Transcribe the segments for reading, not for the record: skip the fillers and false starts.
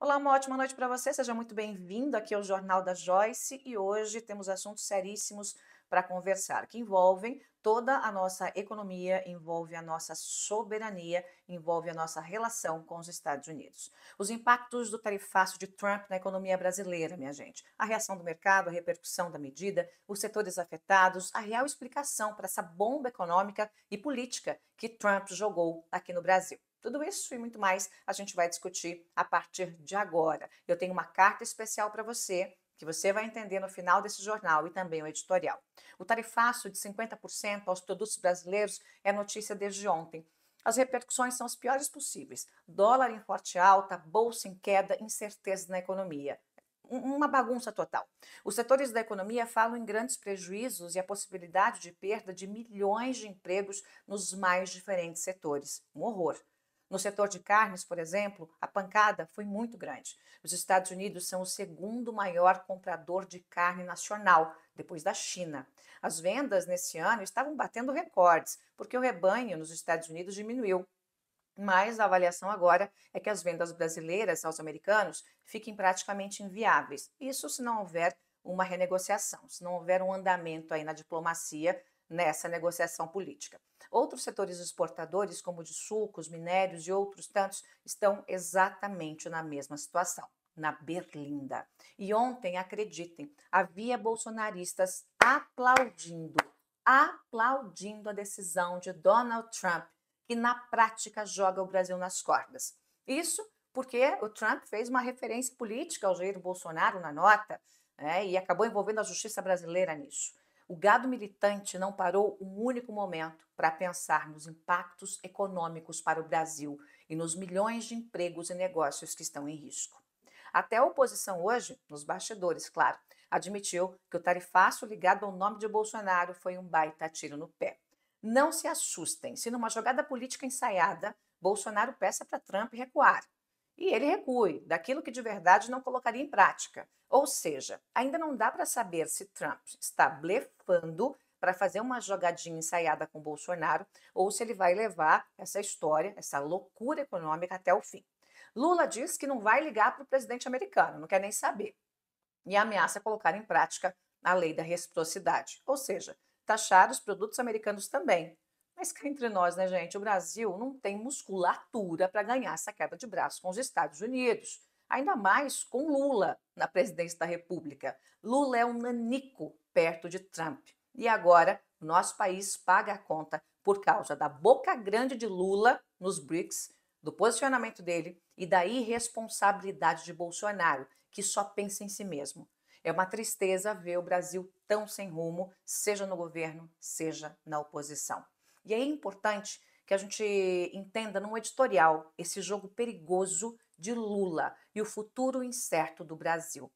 Olá, uma ótima noite para você. Seja muito bem-vindo aqui ao Jornal da Joyce e hoje temos assuntos seríssimos para conversar, que envolvem toda a nossa economia, envolve a nossa soberania, envolve a nossa relação com os Estados Unidos. Os impactos do tarifaço de Trump na economia brasileira, minha gente. A reação do mercado, a repercussão da medida, os setores afetados, a real explicação para essa bomba econômica e política que Trump jogou aqui no Brasil. Tudo isso e muito mais a gente vai discutir a partir de agora. Eu tenho uma carta especial para você, que você vai entender no final desse jornal e também o editorial. O tarifaço de 50% aos produtos brasileiros é notícia desde ontem. As repercussões são as piores possíveis. Dólar em forte alta, bolsa em queda, incerteza na economia. Uma bagunça total. Os setores da economia falam em grandes prejuízos e a possibilidade de perda de milhões de empregos nos mais diferentes setores. Um horror. No setor de carnes, por exemplo, a pancada foi muito grande. Os Estados Unidos são o segundo maior comprador de carne nacional, depois da China. As vendas nesse ano estavam batendo recordes, porque o rebanho nos Estados Unidos diminuiu. Mas a avaliação agora é que as vendas brasileiras aos americanos fiquem praticamente inviáveis. Isso se não houver uma renegociação, se não houver um andamento aí na diplomacia nessa negociação política. Outros setores exportadores, como o de sucos, minérios e outros tantos, estão exatamente na mesma situação, na berlinda. E ontem, acreditem, havia bolsonaristas aplaudindo a decisão de Donald Trump, que na prática joga o Brasil nas cordas. Isso porque o Trump fez uma referência política ao Jair Bolsonaro na nota, né, e acabou envolvendo a justiça brasileira nisso. O gado militante não parou um único momento para pensar nos impactos econômicos para o Brasil e nos milhões de empregos e negócios que estão em risco. Até a oposição hoje, nos bastidores, claro, admitiu que o tarifaço ligado ao nome de Bolsonaro foi um baita tiro no pé. Não se assustem se numa jogada política ensaiada, Bolsonaro peça para Trump recuar. E ele recue daquilo que de verdade não colocaria em prática. Ou seja, ainda não dá para saber se Trump está blefando para fazer uma jogadinha ensaiada com Bolsonaro ou se ele vai levar essa história, essa loucura econômica até o fim. Lula diz que não vai ligar para o presidente americano, não quer nem saber, e ameaça colocar em prática a lei da reciprocidade, ou seja, taxar os produtos americanos também. Mas cá entre nós, né, gente? O Brasil não tem musculatura para ganhar essa queda de braço com os Estados Unidos, ainda mais com Lula na presidência da República. Lula é um nanico perto de Trump. E agora, o nosso país paga a conta por causa da boca grande de Lula nos BRICS, do posicionamento dele e da irresponsabilidade de Bolsonaro, que só pensa em si mesmo. É uma tristeza ver o Brasil tão sem rumo, seja no governo, seja na oposição. E é importante que a gente entenda num editorial esse jogo perigoso de Lula e o futuro incerto do Brasil.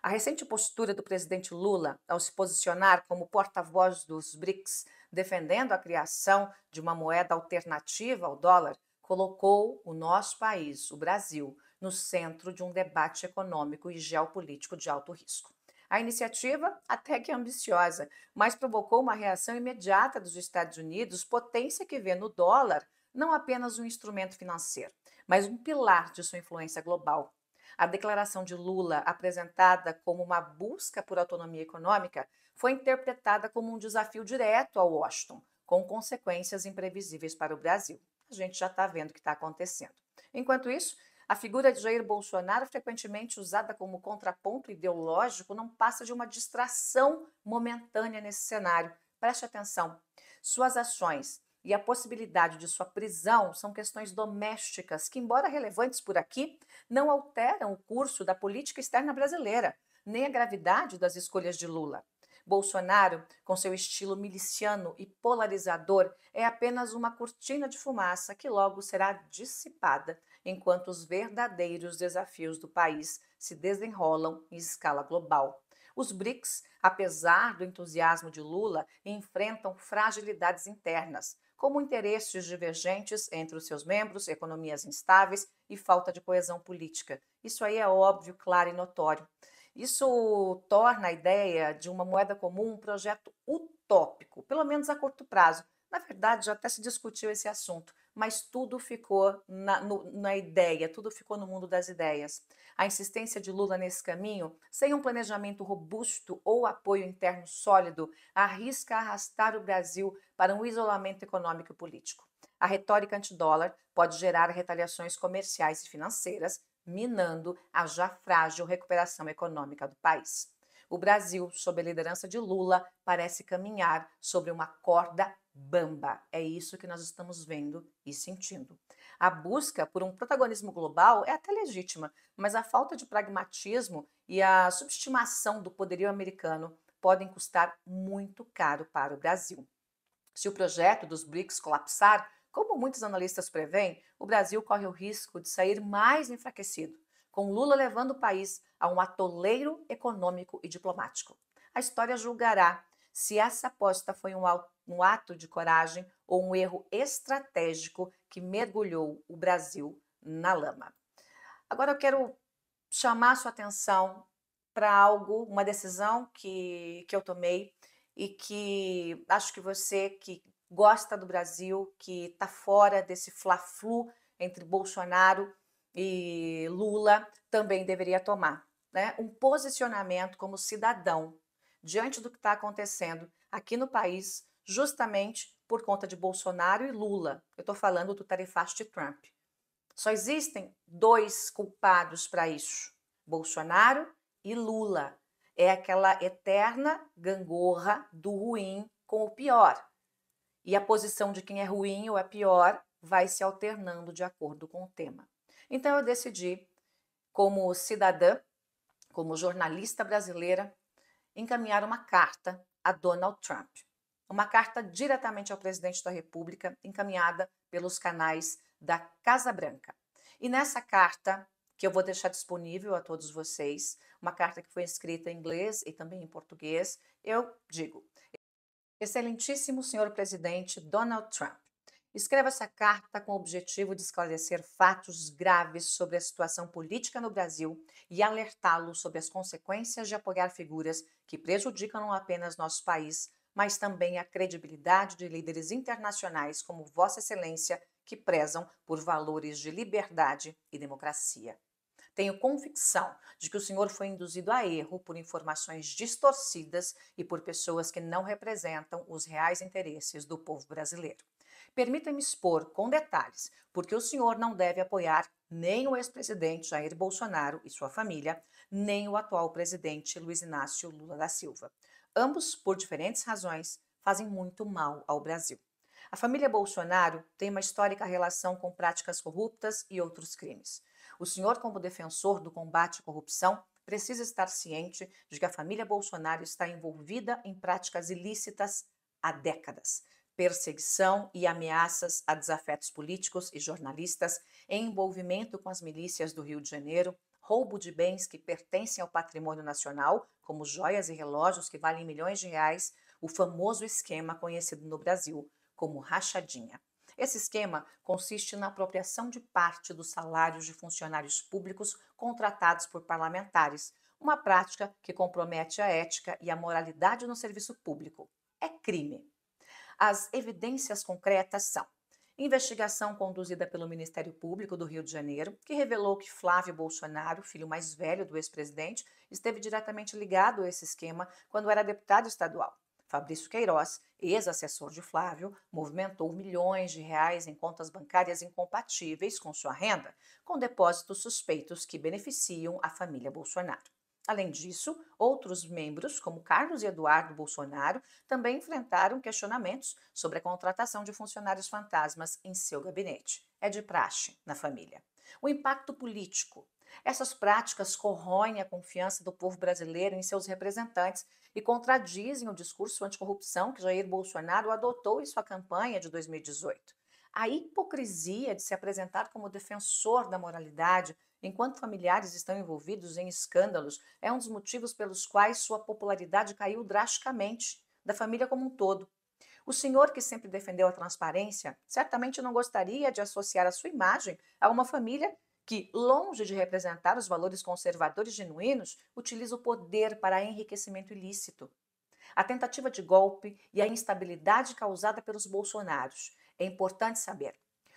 A recente postura do presidente Lula ao se posicionar como porta-voz dos BRICS, defendendo a criação de uma moeda alternativa ao dólar, colocou o nosso país, o Brasil, no centro de um debate econômico e geopolítico de alto risco. A iniciativa, até que ambiciosa, mas provocou uma reação imediata dos Estados Unidos, potência que vê no dólar não apenas um instrumento financeiro, mas um pilar de sua influência global. A declaração de Lula, apresentada como uma busca por autonomia econômica, foi interpretada como um desafio direto a Washington, com consequências imprevisíveis para o Brasil. A gente já está vendo o que está acontecendo. Enquanto isso, a figura de Jair Bolsonaro, frequentemente usada como contraponto ideológico, não passa de uma distração momentânea nesse cenário. Preste atenção. Suas ações e a possibilidade de sua prisão são questões domésticas que, embora relevantes por aqui, não alteram o curso da política externa brasileira, nem a gravidade das escolhas de Lula. Bolsonaro, com seu estilo miliciano e polarizador, é apenas uma cortina de fumaça que logo será dissipada, enquanto os verdadeiros desafios do país se desenrolam em escala global. Os BRICS, apesar do entusiasmo de Lula, enfrentam fragilidades internas, como interesses divergentes entre os seus membros, economias instáveis e falta de coesão política. Isso aí é óbvio, claro e notório. Isso torna a ideia de uma moeda comum um projeto utópico, pelo menos a curto prazo. Na verdade, já até se discutiu esse assunto, mas tudo ficou na ideia, tudo ficou no mundo das ideias. A insistência de Lula nesse caminho, sem um planejamento robusto ou apoio interno sólido, arrisca arrastar o Brasil para um isolamento econômico e político. A retórica antidólar pode gerar retaliações comerciais e financeiras, minando a já frágil recuperação econômica do país. O Brasil, sob a liderança de Lula, parece caminhar sobre uma corda bamba. É isso que nós estamos vendo e sentindo. A busca por um protagonismo global é até legítima, mas a falta de pragmatismo e a subestimação do poderio americano podem custar muito caro para o Brasil. Se o projeto dos BRICS colapsar, como muitos analistas preveem, o Brasil corre o risco de sair mais enfraquecido, com Lula levando o país a um atoleiro econômico e diplomático. A história julgará se essa aposta foi um ato de coragem ou um erro estratégico que mergulhou o Brasil na lama. Agora eu quero chamar sua atenção para algo, uma decisão que eu tomei e que acho que você que gosta do Brasil, que está fora desse fla-flu entre Bolsonaro e Lula, também deveria tomar, né? Um posicionamento como cidadão diante do que está acontecendo aqui no país, justamente por conta de Bolsonaro e Lula. Eu estou falando do tarifaço de Trump. Só existem dois culpados para isso: Bolsonaro e Lula. É aquela eterna gangorra do ruim com o pior. E a posição de quem é ruim ou é pior vai se alternando de acordo com o tema. Então eu decidi, como cidadã, como jornalista brasileira, encaminhar uma carta a Donald Trump. Uma carta diretamente ao presidente da República, encaminhada pelos canais da Casa Branca. E nessa carta, que eu vou deixar disponível a todos vocês, uma carta que foi escrita em inglês e também em português, eu digo: Excelentíssimo senhor presidente Donald Trump, escreva essa carta com o objetivo de esclarecer fatos graves sobre a situação política no Brasil e alertá-lo sobre as consequências de apoiar figuras que prejudicam não apenas nosso país, mas também a credibilidade de líderes internacionais como Vossa Excelência, que prezam por valores de liberdade e democracia. Tenho convicção de que o senhor foi induzido a erro por informações distorcidas e por pessoas que não representam os reais interesses do povo brasileiro. Permita-me expor com detalhes porque o senhor não deve apoiar nem o ex-presidente Jair Bolsonaro e sua família, nem o atual presidente Luiz Inácio Lula da Silva. Ambos, por diferentes razões, fazem muito mal ao Brasil. A família Bolsonaro tem uma histórica relação com práticas corruptas e outros crimes. O senhor, como defensor do combate à corrupção, precisa estar ciente de que a família Bolsonaro está envolvida em práticas ilícitas há décadas. Perseguição e ameaças a desafetos políticos e jornalistas, envolvimento com as milícias do Rio de Janeiro, roubo de bens que pertencem ao patrimônio nacional, como joias e relógios que valem milhões de reais, o famoso esquema conhecido no Brasil como rachadinha. Esse esquema consiste na apropriação de parte dos salários de funcionários públicos contratados por parlamentares, uma prática que compromete a ética e a moralidade no serviço público. É crime. As evidências concretas são: investigação conduzida pelo Ministério Público do Rio de Janeiro, que revelou que Flávio Bolsonaro, filho mais velho do ex-presidente, esteve diretamente ligado a esse esquema quando era deputado estadual. Fabrício Queiroz, ex-assessor de Flávio, movimentou milhões de reais em contas bancárias incompatíveis com sua renda, com depósitos suspeitos que beneficiam a família Bolsonaro. Além disso, outros membros, como Carlos e Eduardo Bolsonaro, também enfrentaram questionamentos sobre a contratação de funcionários fantasmas em seu gabinete. É de praxe na família. O impacto político. Essas práticas corroem a confiança do povo brasileiro em seus representantes e contradizem o discurso anticorrupção que Jair Bolsonaro adotou em sua campanha de 2018. A hipocrisia de se apresentar como defensor da moralidade enquanto familiares estão envolvidos em escândalos é um dos motivos pelos quais sua popularidade caiu drasticamente, da família como um todo. O senhor, que sempre defendeu a transparência, certamente não gostaria de associar a sua imagem a uma família que, longe de representar os valores conservadores genuínos, utiliza o poder para enriquecimento ilícito. A tentativa de golpe e a instabilidade causada pelos bolsonaros. É importante saber: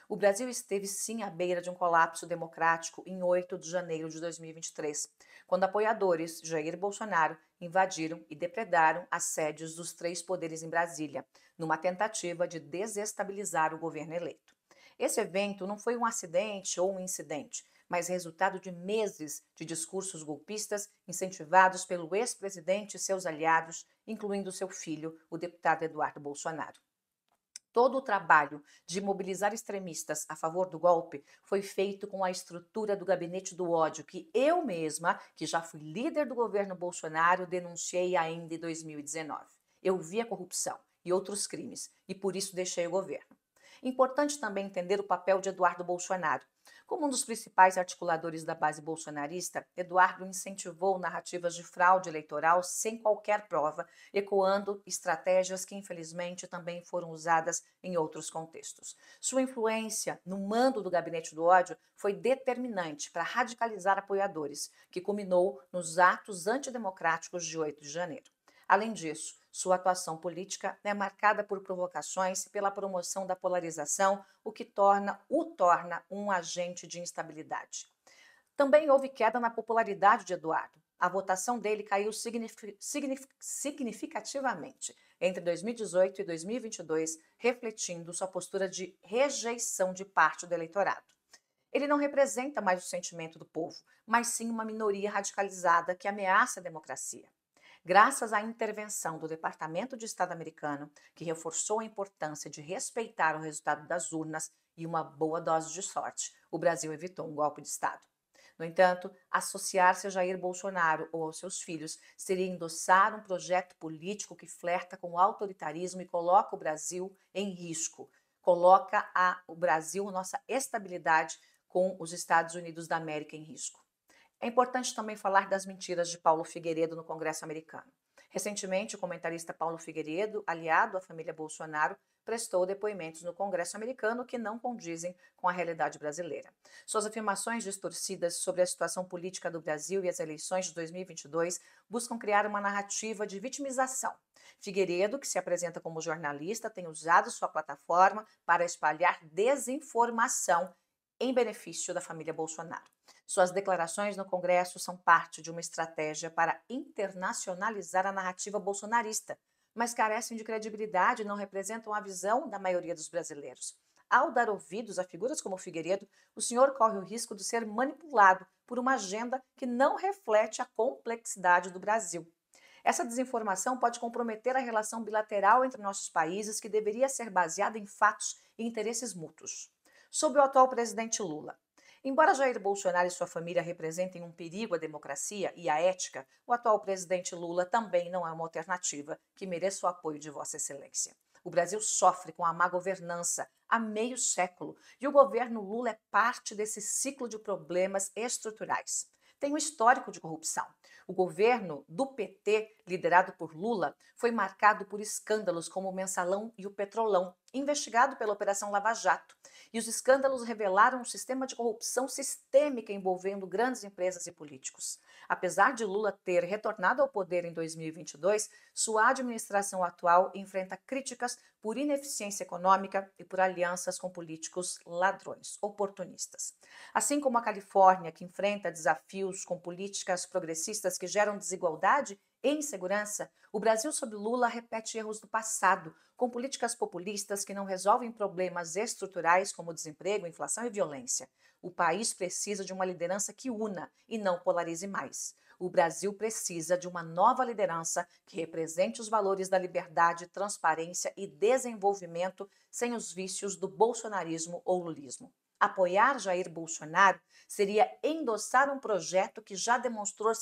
O Brasil esteve sim à beira de um colapso democrático em 8 de janeiro de 2023, quando apoiadores de Jair Bolsonaro invadiram e depredaram as sedes dos três poderes em Brasília, numa tentativa de desestabilizar o governo eleito. Esse evento não foi um acidente ou um incidente, mas resultado de meses de discursos golpistas incentivados pelo ex-presidente e seus aliados, incluindo seu filho, o deputado Eduardo Bolsonaro. Todo o trabalho de mobilizar extremistas a favor do golpe foi feito com a estrutura do gabinete do ódio que eu mesma, que já fui líder do governo Bolsonaro, denunciei ainda em 2019. Eu vi a corrupção e outros crimes e por isso deixei o governo. Importante também entender o papel de Eduardo Bolsonaro. Como um dos principais articuladores da base bolsonarista, Eduardo incentivou narrativas de fraude eleitoral sem qualquer prova, ecoando estratégias que infelizmente também foram usadas em outros contextos. Sua influência no mando do gabinete do ódio foi determinante para radicalizar apoiadores, que culminou nos atos antidemocráticos de 8 de janeiro. Além disso, sua atuação política é marcada por provocações e pela promoção da polarização, o que o torna um agente de instabilidade. Também houve queda na popularidade de Eduardo. A votação dele caiu significativamente entre 2018 e 2022, refletindo sua postura de rejeição de parte do eleitorado. Ele não representa mais o sentimento do povo, mas sim uma minoria radicalizada que ameaça a democracia. Graças à intervenção do Departamento de Estado americano, que reforçou a importância de respeitar o resultado das urnas e uma boa dose de sorte, o Brasil evitou um golpe de Estado. No entanto, associar-se a Jair Bolsonaro ou aos seus filhos seria endossar um projeto político que flerta com o autoritarismo e coloca o Brasil em risco, coloca o Brasil, nossa estabilidade com os Estados Unidos da América em risco. É importante também falar das mentiras de Paulo Figueiredo no Congresso americano. Recentemente, o comentarista Paulo Figueiredo, aliado à família Bolsonaro, prestou depoimentos no Congresso americano que não condizem com a realidade brasileira. Suas afirmações distorcidas sobre a situação política do Brasil e as eleições de 2022 buscam criar uma narrativa de vitimização. Figueiredo, que se apresenta como jornalista, tem usado sua plataforma para espalhar desinformação em benefício da família Bolsonaro. Suas declarações no Congresso são parte de uma estratégia para internacionalizar a narrativa bolsonarista, mas carecem de credibilidade e não representam a visão da maioria dos brasileiros. Ao dar ouvidos a figuras como Figueiredo, o senhor corre o risco de ser manipulado por uma agenda que não reflete a complexidade do Brasil. Essa desinformação pode comprometer a relação bilateral entre nossos países, que deveria ser baseada em fatos e interesses mútuos. Sobre o atual presidente Lula. Embora Jair Bolsonaro e sua família representem um perigo à democracia e à ética, o atual presidente Lula também não é uma alternativa que mereça o apoio de Vossa Excelência. O Brasil sofre com a má governança há meio século e o governo Lula é parte desse ciclo de problemas estruturais. Tem um histórico de corrupção. O governo do PT, liderado por Lula, foi marcado por escândalos como o Mensalão e o Petrolão, investigado pela Operação Lava Jato. E os escândalos revelaram um sistema de corrupção sistêmica envolvendo grandes empresas e políticos. Apesar de Lula ter retornado ao poder em 2022, sua administração atual enfrenta críticas por ineficiência econômica e por alianças com políticos ladrões, oportunistas. Assim como a Califórnia, que enfrenta desafios com políticas progressistas que geram desigualdade e insegurança, o Brasil sob Lula repete erros do passado, com políticas populistas que não resolvem problemas estruturais como desemprego, inflação e violência. O país precisa de uma liderança que una e não polarize mais. O Brasil precisa de uma nova liderança que represente os valores da liberdade, transparência e desenvolvimento sem os vícios do bolsonarismo ou lulismo. Apoiar Jair Bolsonaro seria endossar um projeto que já demonstrou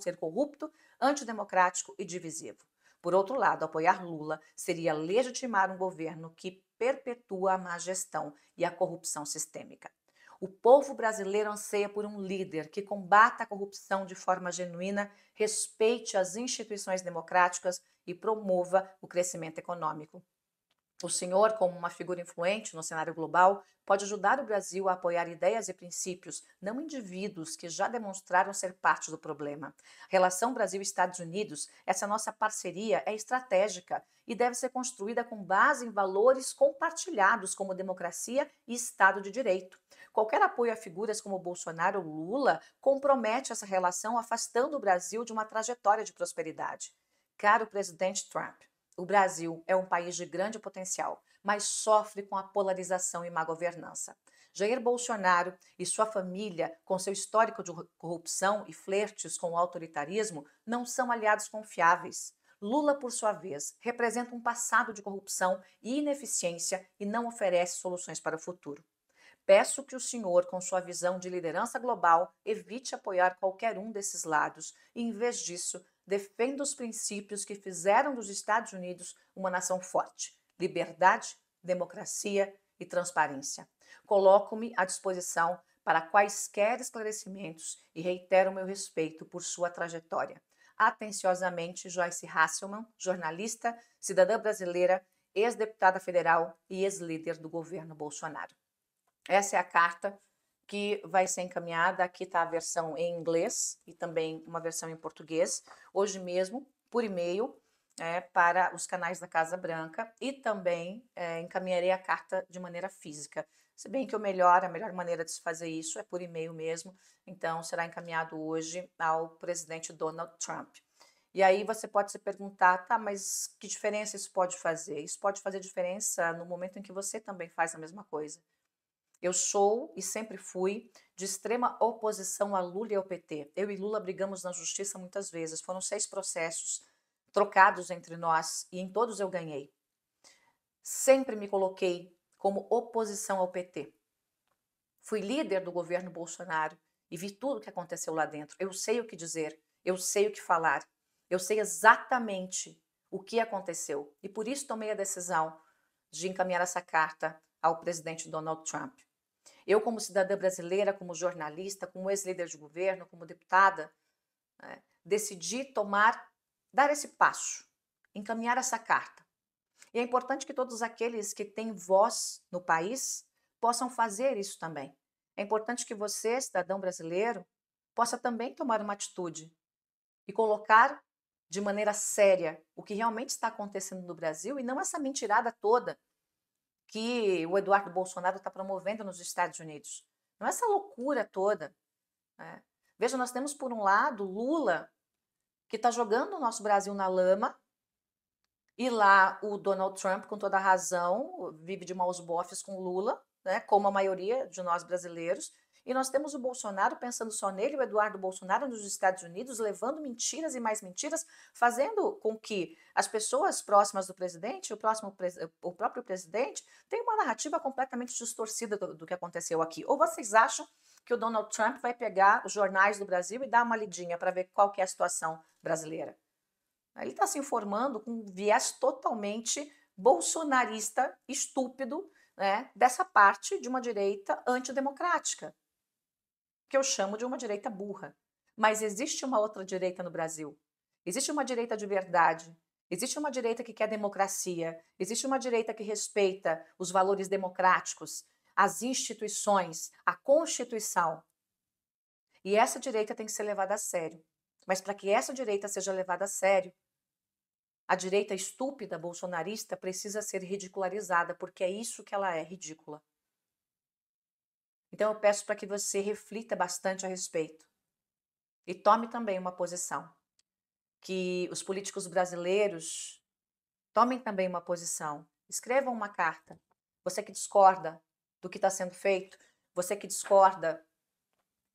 ser corrupto, antidemocrático e divisivo. Por outro lado, apoiar Lula seria legitimar um governo que perpetua a má gestão e a corrupção sistêmica. O povo brasileiro anseia por um líder que combata a corrupção de forma genuína, respeite as instituições democráticas e promova o crescimento econômico. O senhor, como uma figura influente no cenário global, pode ajudar o Brasil a apoiar ideias e princípios, não indivíduos que já demonstraram ser parte do problema. A relação Brasil-Estados Unidos, essa nossa parceria é estratégica e deve ser construída com base em valores compartilhados como democracia e Estado de Direito. Qualquer apoio a figuras como Bolsonaro ou Lula compromete essa relação, afastando o Brasil de uma trajetória de prosperidade. Caro presidente Trump, o Brasil é um país de grande potencial, mas sofre com a polarização e má governança. Jair Bolsonaro e sua família, com seu histórico de corrupção e flertes com o autoritarismo, não são aliados confiáveis. Lula, por sua vez, representa um passado de corrupção e ineficiência e não oferece soluções para o futuro. Peço que o senhor, com sua visão de liderança global, evite apoiar qualquer um desses lados e, em vez disso, defenda os princípios que fizeram dos Estados Unidos uma nação forte: liberdade, democracia e transparência. Coloco-me à disposição para quaisquer esclarecimentos e reitero meu respeito por sua trajetória. Atenciosamente, Joyce Hasselmann, jornalista, cidadã brasileira, ex-deputada federal e ex-líder do governo Bolsonaro. Essa é a carta que vai ser encaminhada. Aqui está a versão em inglês e também uma versão em português, hoje mesmo, por e-mail, para os canais da Casa Branca, e também encaminharei a carta de maneira física. Se bem que a melhor maneira de se fazer isso é por e-mail mesmo, então será encaminhado hoje ao presidente Donald Trump. E aí você pode se perguntar, tá, mas que diferença isso pode fazer? Isso pode fazer diferença no momento em que você também faz a mesma coisa. Eu sou e sempre fui de extrema oposição a Lula e ao PT. Eu e Lula brigamos na justiça muitas vezes. Foram 6 processos trocados entre nós e em todos eu ganhei. Sempre me coloquei como oposição ao PT. Fui líder do governo Bolsonaro e vi tudo o que aconteceu lá dentro. Eu sei o que dizer, eu sei o que falar, eu sei exatamente o que aconteceu. E por isso tomei a decisão de encaminhar essa carta ao presidente Donald Trump. Eu, como cidadã brasileira, como jornalista, como ex-líder de governo, como deputada, decidi dar esse passo, encaminhar essa carta. E é importante que todos aqueles que têm voz no país possam fazer isso também. É importante que você, cidadão brasileiro, possa também tomar uma atitude e colocar de maneira séria o que realmente está acontecendo no Brasil e não essa mentirada toda que o Eduardo Bolsonaro está promovendo nos Estados Unidos. Não é essa loucura toda. Veja, nós temos, por um lado, Lula, que está jogando o nosso Brasil na lama, e lá o Donald Trump, com toda a razão, vive de maus bofes com Lula, como a maioria de nós brasileiros. E nós temos o Bolsonaro pensando só nele, o Eduardo Bolsonaro nos Estados Unidos, levando mentiras e mais mentiras, fazendo com que as pessoas próximas do presidente, o próprio presidente, tenham uma narrativa completamente distorcida do que aconteceu aqui. Ou vocês acham que o Donald Trump vai pegar os jornais do Brasil e dar uma lidinha para ver qual que é a situação brasileira? Ele está se informando com um viés totalmente bolsonarista, estúpido, dessa parte de uma direita antidemocrática, que eu chamo de uma direita burra. Mas existe uma outra direita no Brasil. Existe uma direita de verdade. Existe uma direita que quer democracia. Existe uma direita que respeita os valores democráticos, as instituições, a Constituição. E essa direita tem que ser levada a sério. Mas para que essa direita seja levada a sério, a direita estúpida bolsonarista precisa ser ridicularizada, porque é isso que ela é, ridícula. Então eu peço para que você reflita bastante a respeito e tome também uma posição. Que os políticos brasileiros tomem também uma posição. Escrevam uma carta. Você que discorda do que está sendo feito, você que discorda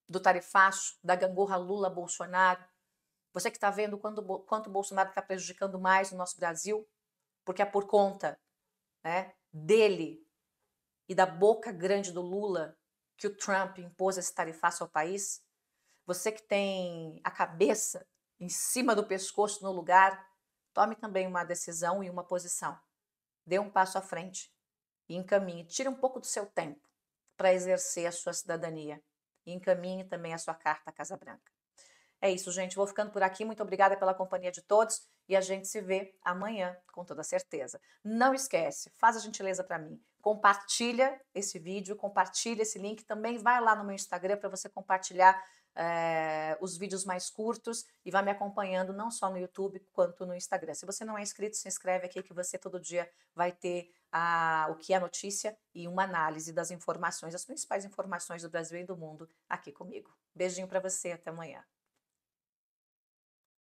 do tarifaço, da gangorra Lula-Bolsonaro, você que está vendo quanto o Bolsonaro está prejudicando mais o nosso Brasil, porque é por conta dele e da boca grande do Lula que o Trump impôs esse tarifaço ao país. Você que tem a cabeça em cima do pescoço no lugar, tome também uma decisão e uma posição. Dê um passo à frente e encaminhe. Tire um pouco do seu tempo para exercer a sua cidadania. E encaminhe também a sua carta à Casa Branca. É isso, gente. Vou ficando por aqui. Muito obrigada pela companhia de todos e a gente se vê amanhã, com toda certeza. Não esquece, faz a gentileza para mim. Compartilha esse vídeo, compartilha esse link. Também vai lá no meu Instagram para você compartilhar os vídeos mais curtos e vai me acompanhando não só no YouTube quanto no Instagram. Se você não é inscrito, se inscreve aqui que você todo dia vai ter o que é notícia e uma análise das informações, as principais informações do Brasil e do mundo aqui comigo. Beijinho para você, até amanhã.